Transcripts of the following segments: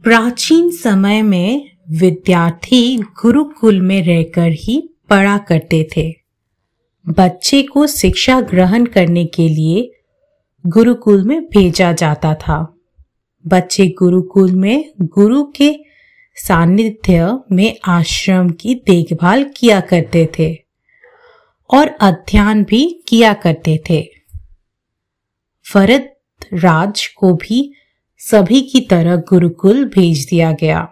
प्राचीन समय में विद्यार्थी गुरुकुल में रहकर ही पढ़ा करते थे। बच्चे को शिक्षा ग्रहण करने के लिए गुरुकुल में भेजा जाता था। बच्चे गुरुकुल में गुरु के सानिध्य में आश्रम की देखभाल किया करते थे और अध्ययन भी किया करते थे। वरदराज को भी सभी की तरह गुरुकुल भेज दिया गया।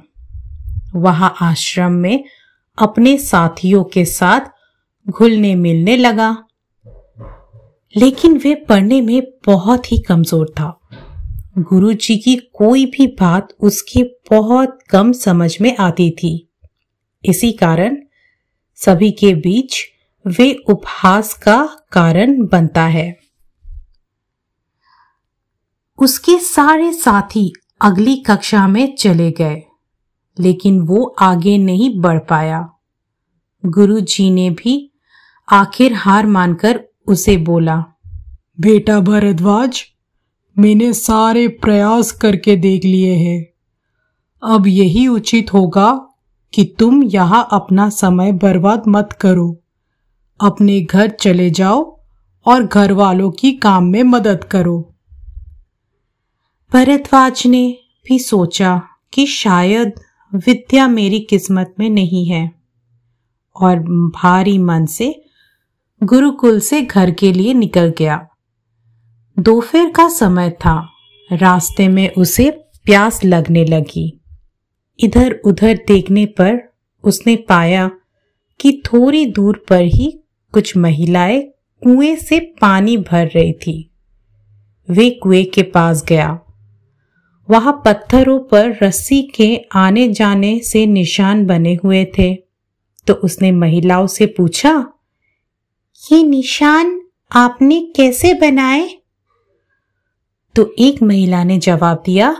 वहां आश्रम में अपने साथियों के साथ घुलने मिलने लगा, लेकिन वे पढ़ने में बहुत ही कमजोर था। गुरुजी की कोई भी बात उसके बहुत कम समझ में आती थी। इसी कारण सभी के बीच वे उपहास का कारण बनता है। उसके सारे साथी अगली कक्षा में चले गए, लेकिन वो आगे नहीं बढ़ पाया। गुरुजी ने भी आखिर हार मानकर उसे बोला, बेटा भरद्वाज, मैंने सारे प्रयास करके देख लिए हैं। अब यही उचित होगा कि तुम यहाँ अपना समय बर्बाद मत करो। अपने घर चले जाओ और घर वालों की काम में मदद करो। भरद्वाज ने भी सोचा कि शायद विद्या मेरी किस्मत में नहीं है, और भारी मन से गुरुकुल से घर के लिए निकल गया। दोपहर का समय था। रास्ते में उसे प्यास लगने लगी। इधर उधर देखने पर उसने पाया कि थोड़ी दूर पर ही कुछ महिलाएं कुएं से पानी भर रही थी। वे कुएं के पास गया। वहां पत्थरों पर रस्सी के आने जाने से निशान बने हुए थे। तो उसने महिलाओं से पूछा, ये निशान आपने कैसे बनाए? तो एक महिला ने जवाब दिया,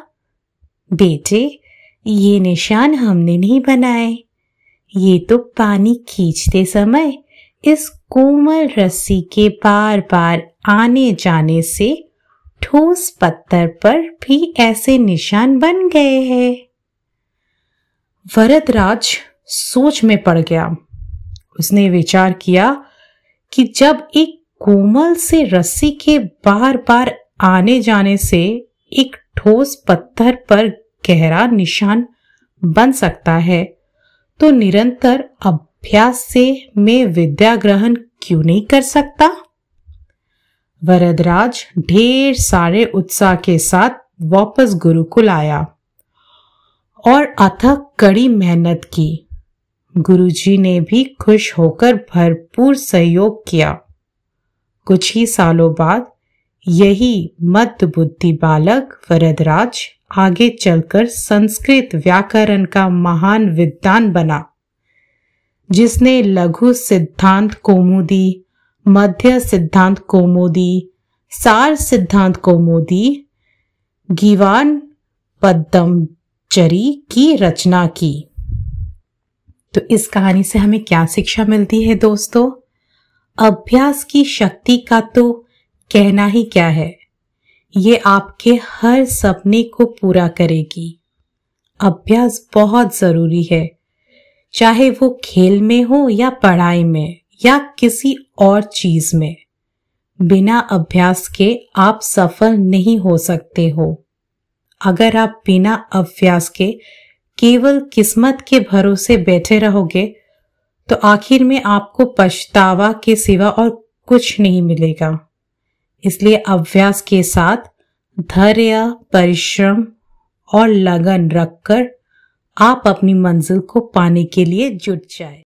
बेटे, ये निशान हमने नहीं बनाए। ये तो पानी खींचते समय इस कोमल रस्सी के बार बार आने जाने से ठोस पत्थर पर भी ऐसे निशान बन गए हैं। वरदराज सोच में पड़ गया। उसने विचार किया कि जब एक कोमल से रस्सी के बार बार आने जाने से एक ठोस पत्थर पर गहरा निशान बन सकता है, तो निरंतर अभ्यास से मैं विद्या ग्रहण क्यों नहीं कर सकता? वरदराज ढेर सारे उत्साह के साथ वापस गुरुकुल आया और अथक कड़ी मेहनत की। गुरुजी ने भी खुश होकर भरपूर सहयोग किया। कुछ ही सालों बाद यही मंदबुद्धि बालक वरदराज आगे चलकर संस्कृत व्याकरण का महान विद्वान बना, जिसने लघु सिद्धांत कौमुदी, मध्य सिद्धांत कौमुदी, सार सिद्धांत कौमुदी, गीवान पद्मचरी की रचना की। तो इस कहानी से हमें क्या शिक्षा मिलती है दोस्तों? अभ्यास की शक्ति का तो कहना ही क्या है। ये आपके हर सपने को पूरा करेगी। अभ्यास बहुत जरूरी है, चाहे वो खेल में हो या पढ़ाई में या किसी और चीज में। बिना अभ्यास के आप सफल नहीं हो सकते हो। अगर आप बिना अभ्यास के केवल किस्मत के भरोसे बैठे रहोगे, तो आखिर में आपको पछतावा के सिवा और कुछ नहीं मिलेगा। इसलिए अभ्यास के साथ धैर्य, परिश्रम और लगन रखकर आप अपनी मंजिल को पाने के लिए जुट जाए।